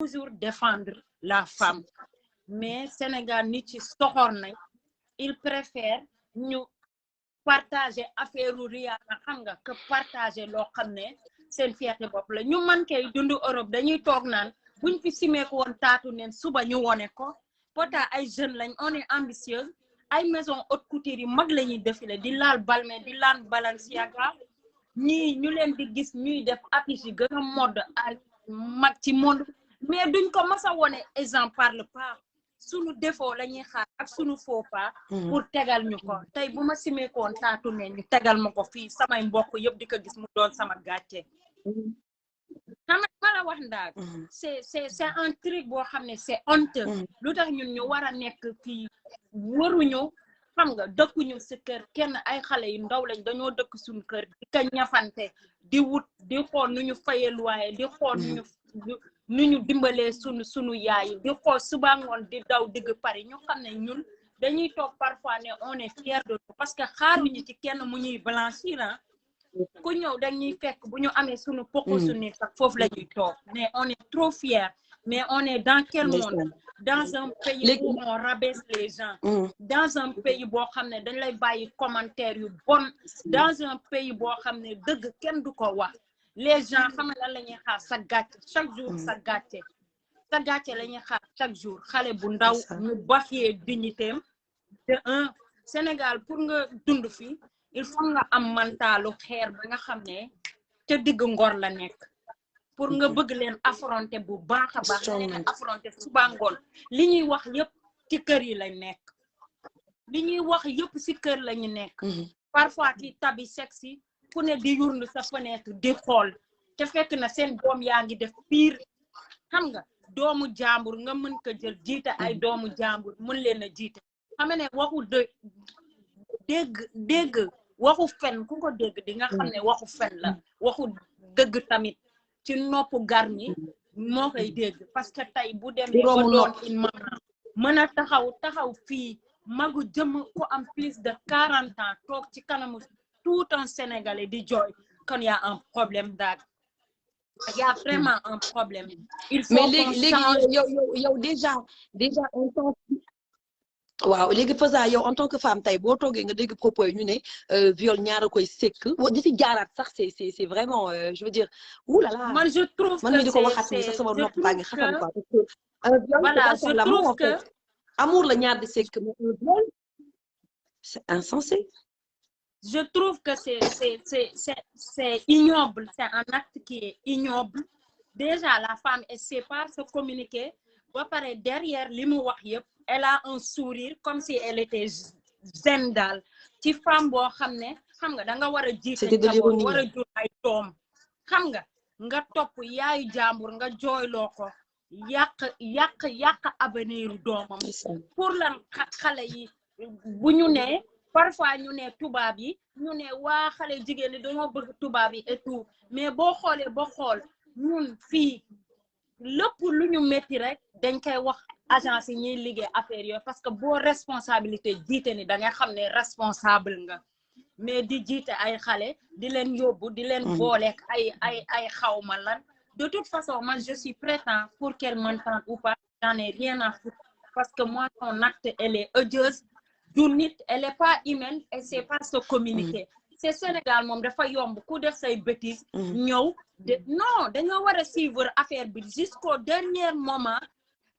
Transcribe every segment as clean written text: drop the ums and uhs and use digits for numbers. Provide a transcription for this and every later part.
toujours défendre la femme mais Sénégal nit ci soxor nañ il préfère ñu partager affaire Rihanna xam nga que partager loo xam ne seen fierté bopp la ñu man kay dund Europe dañuy toog naan buñ fi simeeku woon taatu neen suba ñu wone ko pota ay jeunes lañ on est ambitieuse ay maison haute couture yi mag la ñuy défilé di laal Balmain di laal Balenciaga ñii ñu leen di gis ñuy def affiche yi gën a mode ak mag ci monde mais duñ ko mas a wone exemple parle pas sunu défaut la ñuy xaar ak sunu faux pas pour tegal ñu ko tey bu ma simeekoon taatu ne ñu tegal ma ko fii samay mbokk yëpp di ko gis mu doon sama gàcce xam nga ma la wax ndaag c'est un truc boo xam ne c'est honteux lu tax ñun ñu war a nekk fii waruñu xam nga dëkkuñu si kër kenn ay xale yu ndaw lañ dañoo dëkk suñu kër di ko ñafante di wut di xool nu ñu fayee loyer di xool nu ñu dimbalee sunu yaay di xool suba ngoon di daw digg Paris ñu xam ne ñun dañuy toog parfois ne on est fier de nous parce que xaaruñu ci kenn mu ñuy blanchir ku ñëw dañuy fekk bu ñu amee sunu poko suñu sax foofu la ñuy toog mais on est trop fier mais on est dans quel monde dans un pays où on rabaisse les gens dans un pays boo xam ne dañ lay bàyyi commentaire yu bon dans un pays boo xam ne dëgg kenn du ko wax les gens xam nga lan la ñuy xaar sa gàcce chaque jour sa gàcce la ñuy xaar chaque jour xale bu ndaw ñu bafee dignitéem de un Sénégal pour nga dund fi il faut nga am mentalu xeer ba nga xam ne ca digg ngor la nekk pour nga bëgg leen affronter bu baax a baax nga leen affronter suba ngoon li ñuy wax yëpp ci kër yi lañ nekk li ñuy wax yëpp ci kër lañu nekk parfois ci tabi sexy ku ne di yurndu sa fenêtre di xool te fekk na seen doom yaa ngi def pire xam nga doomu jàmbur nga mën ko jël jiite ay doomu jàmbur mën leen a jiite xam ne waxu dégg waxu fen ku ko dégg di nga xam ne waxu fen la waxu dëgg tamit ci noppu gar ñi moo koy dégg parce que tey bu demee ba doon une maman mën a taxaw fii magu jëm ku am plus de 40 ans toog ci kanamu tout un Sénégalais di jooy kon y a un problème daal y a vraiment un problème il faut mais léegi yow déjà en tant que waaw léegi Feuza yow en tant que femme tey boo toogee nga dégg propos yi ñu ne viol ñaara koy sekk di si jaaraat sax c'est vraiment je veux dire ouh là là man je trouve man di ko waxaat ni sax sama nopp baa ngi xatam quoi parce que viol voilà je trouve que amour la ñaar di sekk mais un viol c'est insensé. Je trouve que c'est ignoble, c'est un acte qui est ignoble. Déjà, la femme, elle sait pas se communiquer. Derrière li mu wax yëpp, elle a un sourire comme si elle était zen daal. Ci femme boo xam ne xam nga da nga war a jiite njaboot war a jur ay doom xam nga topp yaayu jàmbur nga jooyloo ko yàq avenir doomam pour lan xale yi bu ñu ne parfois ñu ne tubaab yi ñu ne waa xale jigéen ñi dañoo bëgg tubaab yi et tout mais boo xoolee ba xool ñun fii lépp lu ñu métti rek dañ koy wax agence yi ñuy liggéey affaire yooyu parce que boo responsabilité jiite ni da nga xam ne responsable nga mais di jiite ay xale di leen yóbbu di leen booleek ay xawma lan de toute façon moi je suis prête pour qu'elle m'entende ou pas j'en ai rien à foutre parce que moi son acte elle est odieuse du nit elle est pas humaine et c'est pas se communiquer c'est Sénégal moom dafa yomb ku def say bêtises ñëw non dañoo war a suivre affaire bi jusqu'au dernier moment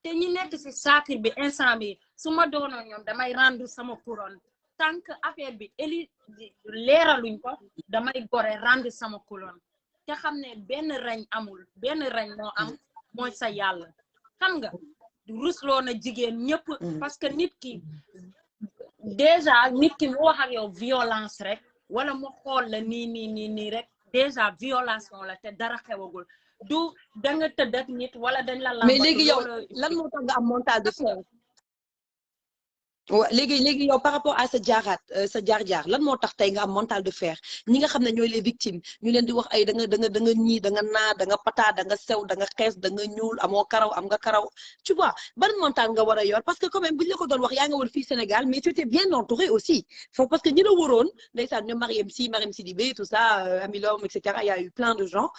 te ñi nekk ci sacre bi instant bi su ma doonoon ñoom damay rendre sama couronne tant que affaire bi leeraluñ ko damay gore rendre sama couronne te xam ne benn reñ amul benn reñ moo am mooy sa yàlla xam nga rusloo na jigéen ñëpp parce que nit ki déjà nit ki mu wax ak yow violence rek wala mu xool la nii rek déjà violation la te dara xewagul du da nga tëdd ak nit wala dañ la mais léegi yow lan moo tax nga am mental de fer waaw léegi yow par rapport à sa jaar-jaar lan moo tax tey nga am mental de fer ñi nga xam ne ñooy les victimes ñu leen di wax ay da nga ñii da nga naa da nga pata da nga sew da nga xees da nga ñuul amoo karaw am nga karaw tu vois ban mental nga war a yor parce que quand même bu ñu la ko doon wax yaa nga woon fii Sénégal mais tu étais bien entouré aussi faut parce que ñi la waroon ndeysaan ñoom Mariam Sidibé tout ça Ami Lom et cetera il y a eu plein de gens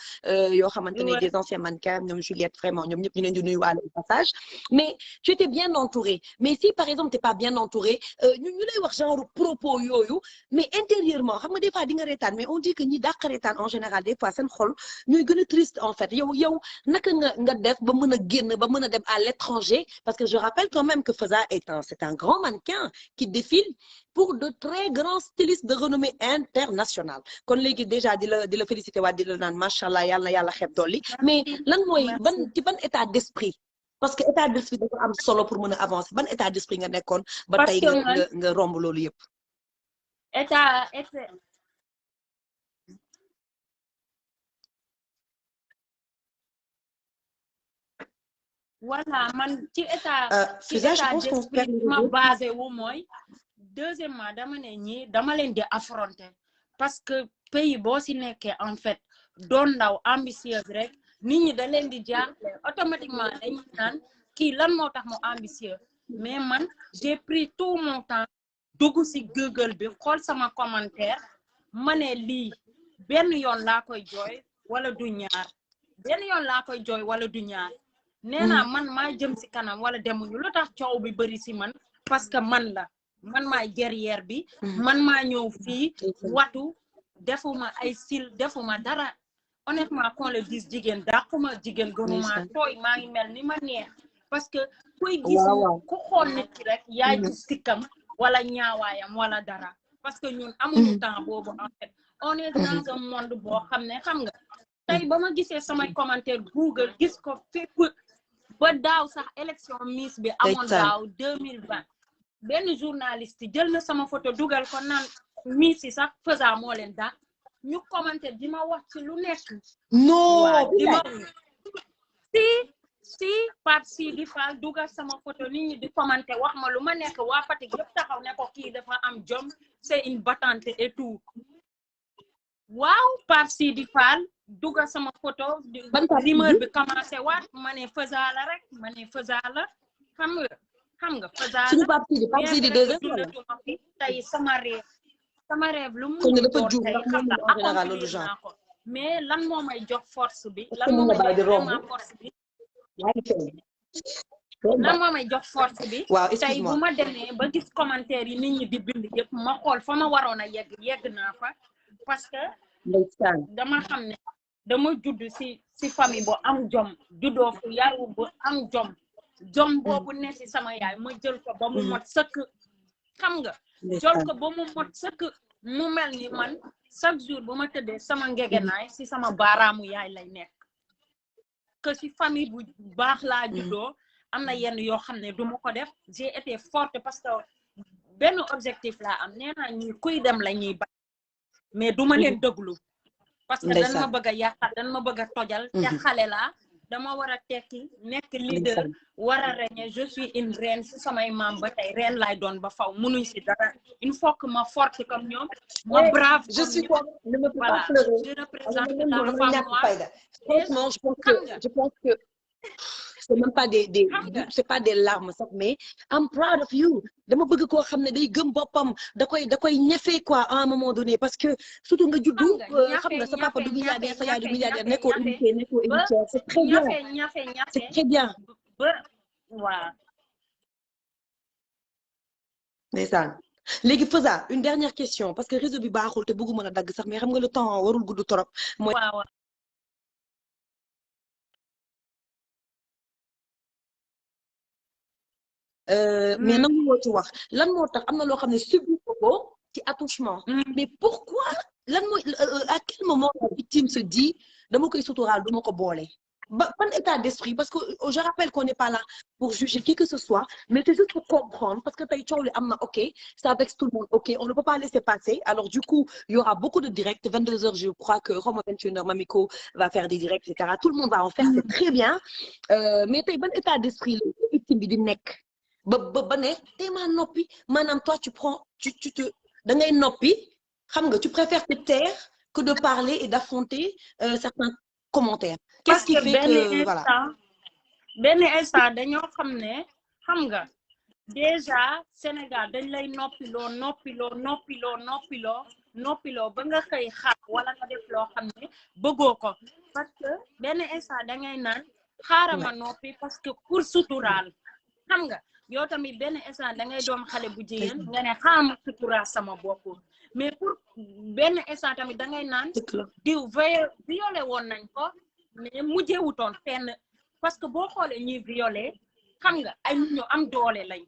yoo xamante ne des anciens mannequins ñoom Juliette vraiment ñoom ñëpp ñu leen di nuyuwaale au passage mais tu étais bien entouré mais si par exemple t'es pas bien entouré ñu lay wax genre propos yooyu mais intérieurement xam nga des fois di nga reetaan mais on dit que ñi dàq reetaan en général des fois seen xol ñooy gën a triste en fait yow naka nga def ba mën a génn ba mën a dem à l'étranger parce que je rappelle quand même que Feuza c'est un grand mannequin qui défile pour de très grands stylistes de renommée internationale kon léegi déjà di la féliciter waat di la naan macha allah yàlla xeeb dolli mais lan mooy ban état d'esprit parce que état d'esprit dafa am solo pour mën a avancer ban état d'esprit nga nekkoon ba tey nga romb loolu yëpp état voilà man ci état d'esprit ma basé wu mooy deuxièmement dama ne ñi dama leen di affronter parce que pays boo si nekkee en fait doon ndaw ambitieuse rek nit ñi da leen di jaaxle automatiquement dañuy naan kii lan moo tax mu ambitieux mais man j'ai pris tout mon temps dugg si Google bi xool sama commentaire ma ne lii benn yoon laa koy jooy wala du ñaar benn yoon laa koy jooy wala du ñaar nee naa man maa jëm si kanam wala demuñu lu tax coow bi bëri si man parce que man maay guerrière bi man maa ñëw fii watu defuma ay sil defuma dara honnêtement qu'on le dise jigéen dàquma jigéen gënuma tooy maa ngi mel ni ma neex parce que kuy gis ku xool nit ki rek yaay gis sikkam wala ñaawaayam wala dara parce que ñun amuñu temps boobu en fait on est dans un monde boo xam ne xam nga tey ba ma gisee samay commentaire Google gis ko fépp ba daaw sax élection Miss bi amoon daaw 2020 benn journaliste jël na sama photo dugal ko naan Miss yi sax Feuza moo leen dàq ñu commentaire di ma wax ci lu nekk non di ma si Pape Sidi Fall dugal sama photo nit ñi di commenter wax ma lu ma nekk waa Fatick yëpp taxaw ne ko kii dafa am jom c'est une battante et tout waaw Pape Sidi Fall dugal sama photo rumeur bi commencé waat ma ne Feuza la rek ma ne Feuza la xam nga Feuza la Pape Sidi dundatuma fi tey sama rêve lu mu doon tey xam nga accomplir naa ko mais lan moo may jox force bi lan moo may jox vraiment force bi lan moo may jox force bi tey bu ma demee ba gis commentaire yi nit ñi di bind yëpp ma xool fa ma waroon a yegg naa fa parce que dama xam ne dama judd si famille bu am jom juddoo fu yaru bu am jom boobu ne si sama yaay ma jël ko ba mu mot sëkk xam nga jël ko ba mu mot sëkk mu mel ni man chaque jour bu ma tëddee sama ngegenaay si sama baaraamu yaay lay nekk que si famille bu baax laa juddoo am na yenn yoo xam ne du ma ko def j'ai été forte parce que benn objectif laa am nee naa ñi kuy dem la ñuy bañ mais du ma leen déglu parce que dañ ma bëgg a yàqal dañ ma bëgg a tojal te xale laa dama war a tekki nekk leader war a régner je suis une reine si samay maam ba tey reine laay doon ba faw munuñ si dara il faut que ma forte comme ñoom ma brave comme ñoom voilà je représente la femme noire franchement je pense que c'est même pas c'est pas des larmes sax mais I'm proud of you dama bëgg koo xam ne day gëm boppam da koy ñefe quoi à un moment donné parce que surtout nga juddu xam nga sa papa du milliardaire sa yaay du milliardaire nekkoo héritière c'est très bien c'est très bien waaw ndeysaan léegi Feuza une dernière question parce que réseau bi baaxul te bëgguma la dagg sax mais xam nga le temps warul gudd trop mooy mais nangu woo ci wax lan moo tax am na loo xam ne subir ko ci attouchement mais pourquoi lan mooy à quel moment la victime se dit dama koy suturaal duma ko boole ban état d'esprit parce que je rappelle qu'on n'est pas là pour juger qui que ce soit mais c'est juste pour comprendre parce que tey coow li am na ok ça vexe tout le monde ok on ne peut pas laisser passer alors du coup il y aura beaucoup de directs 22h je crois que Roma 21h Mamiko va faire des directs etc tout le monde va en faire c'est très bien mais tey ban état d'esprit la victime bi di nekk ba ne téema noppi maanaam toi tu prends tu te da ngay noppi xam nga tu préfères te taire que de parler et d'affronter certains commentaires. Qu'est-ce qui fait que voilà. benn instant dañoo xam ne xam nga déjà Sénégal dañ lay noppiloo ba nga xëy xaar wala nga def loo xam ne bëggoo ko parce que benn instant da ngay naan xaaral ma noppi parce que pour suturaal xam nga yow tamit benn instant da ngay doon xale bu jigéen nga ne xaaral ma suturaal sama bopp mais pour benn instant tamit da ngay naan diw violé woon nañ ko mais mujjewutoon fenn parce que boo xoolee ñuy violé xam nga ay nit ñu am doole lañ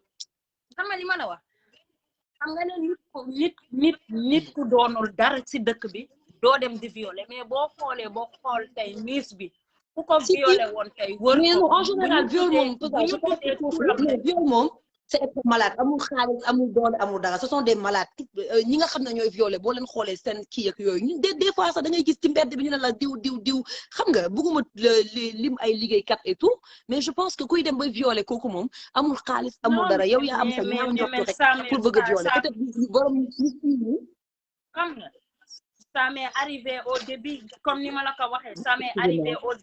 xam nga li ma la wax xam nga ne nit ku doonul dara ci dëkk bi doo dem di violé mais boo xool tey miis bi ku ko violé woon tey wër ko en général viol moom c'est être malade amul xaalis amul doole amul dara ce sont des malades ñi nga xam ne ñooy violé boo leen xoolee seen kii ak yooyu des fois sax da ngay gis ci mbedd bi ñu ne la diw xam nga bëgguma lim ay liggéeykat et tout mais je pense que kuy dem ba violé kooku moom amul xaalis amul dara yow yaa am sa ñaaw njort rek pour bëgg a violé peut-être borom xam nga ça m'est arrivé au début comme ni ma la ko waxee ça m'est arrivé au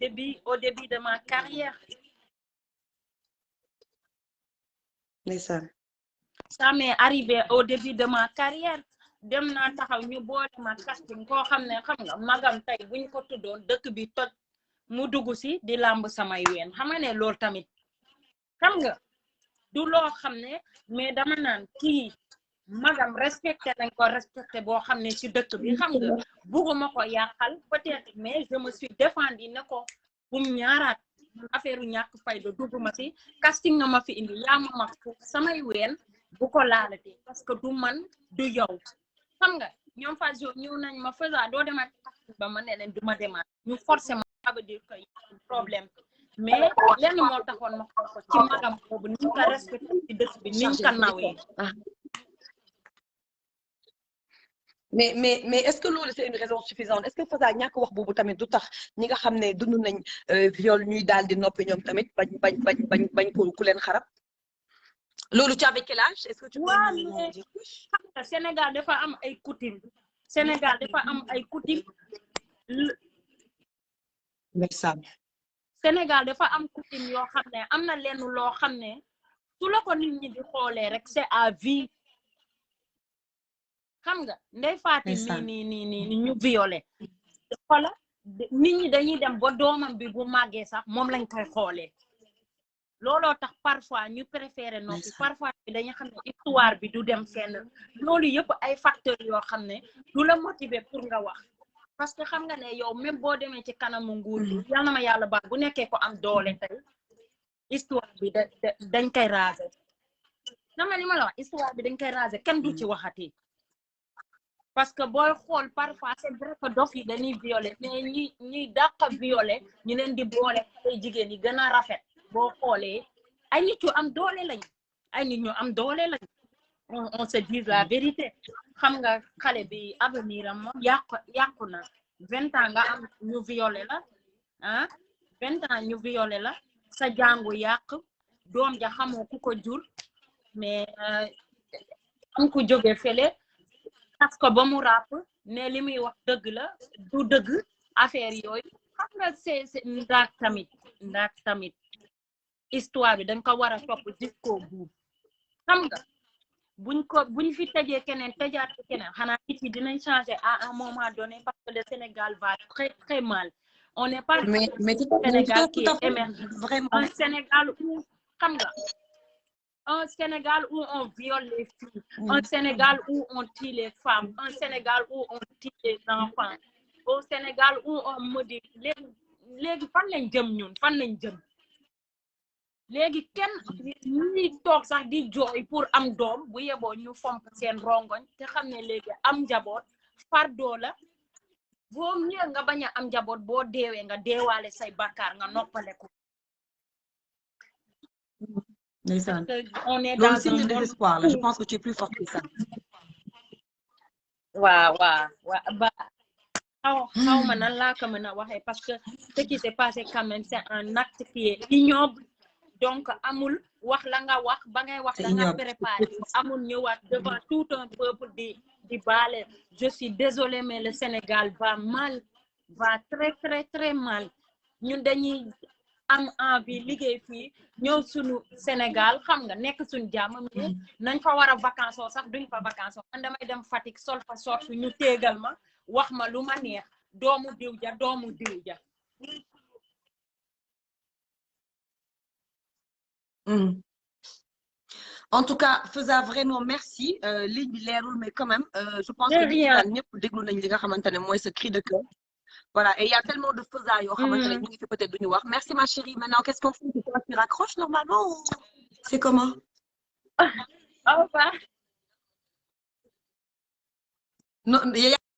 début de ma carrière. Ça m'est arrivé au début de ma carrière dem naa taxaw ñu boole ma casting koo xam ne xam nga magam tey buñ ko tuddoon dëkk bi toj mu dugg si di làmb samay ween xam nga ne loolu tamit xam nga du loo xam ne mais dama naan kii magam respecté nañ ko respecté boo xam ne ci dëkk bi xam nga bugguma ko yàqal peut-être mais je me suis défendu ne ko bum ñaaraat affaire ñàkk fayda dugguma ci casting nga ma fi indi yaa ma mag samay ween bu ko laalate parce que du man du yow xam nga ñoom fa jo ñëw nañ ma faisa doo demaat casting ba ma ne leen du ma demaat ñu forcément ça veut dire que problème mais lenn moo taxoon ma xool ko ci magam boobu ni ñu ko respecté ci dëkk bi ni ñu ko nawee mais est-ce que loolu c'est une raison suffisante est-ce que Faza ñàkk wax boobu tamit du tax ñi nga xam ne dund nañ viol ñuy daal di noppi ñoom tamit bañ pour ku leen xarab loolu tu avais quel âge est-ce que tu peux nous dire xam nga Sénégal dafa am ay coutume Sénégal dafa am coutume yoo xam ne am na lenn loo xam ne su la ko nit ñi di xoolee rek c'est à vie xam nga ndey faati nii ñu violé xola nit ñi dañuy dem ba doomam bi bu màggee sax moom lañ koy xoolee looloo tax parfois ñu préféré noppi parfois bi dañuy xam ne histoire bi du dem fenn loolu yëpp ay facteurs yoo xam ne du la motiver pour nga wax parce que xam nga ne yow même boo demee ci kanamu nguur bi yal na ma yàlla baax bu nekkee ko am doole tey histoire bi dañ koy raser sama li ma la wax histoire bi dañ koy raser kenn du ci waxati parce que booy xool parfois c'est vrai que dof yi dañuy violer mais ñi dàq violer ñu leen di boole ay jigéen yi gën a rafet boo xoolee ay nit yu am doole lañ on se dit la vérité xam nga xale bi avenir am moom yàqu na 20 ans nga am ñu violer la 20 ans ñu violer la sa jàngu yàq doom ja xamoo ku ko jur mais am ku jóge fele parce que ba mu ràpp ne li muy wax dëgg la du dëgg affaire yooyu xam nga c'est ndaak tamit histoire bi dañ ko war a topp jusqu'au bout xam nga buñ fi tëjee keneen tëjaat keneen xanaa nit yi dinañ changer à un moment donné parce que le Sénégal va très très mal on n'est pas mais Sénégal qui est émergent vraiment un Sénégal où xam nga un Sénégal où on viole les filles, un Sénégal où on tue les femmes, un Sénégal où on tue les enfants, au Sénégal où on maudit léegi fan lañ jëm ñun fan lañ jëm léegi kenn ñi toog sax di jooy pour am doom bu yeboo ñu fomp seen rongoñ te xam ne léegi am njaboot fardeau la boo ñëw nga bañ a am njaboot boo deewee nga deewaale say bakkaar nga noppale ko. On est dans signe de désespoir là je pense que tu es plus fort que ça. waaw ba xaw ma nan laa ko mën a waxee parce que ce qui s'est passé quand même c'est un acte qui est ignoble donc amul wax la nga wax ba ngay wax da nga préparé amul ñëwaat devant tout un peuple di baale je suis désolée mais le Sénégal va mal va très très très mal ñun dañuy am envie liggéey fii ñëw suñu Sénégal xam nga nekk suñu jàmm mais nañ fa war a vacances sax duñ fa vacances man damay dem Fatick sol fa sortu ñu téegal ma wax ma lu ma neex doomu diw ja doomu diw ja En tout cas Feuza vraiment merci ligne bi leerul mais quand même je pense que ñëpp déglu nañ li nga xamante ne mooy ce cri de cœur voilà et il y a tellement de Feuza yoo xamante ne ñu ngi fi peut-être duñu wax merci ma chérie maintenant qu'est-ce qu'on fait toi tu raccroches normalement ou c'est comment au revoir non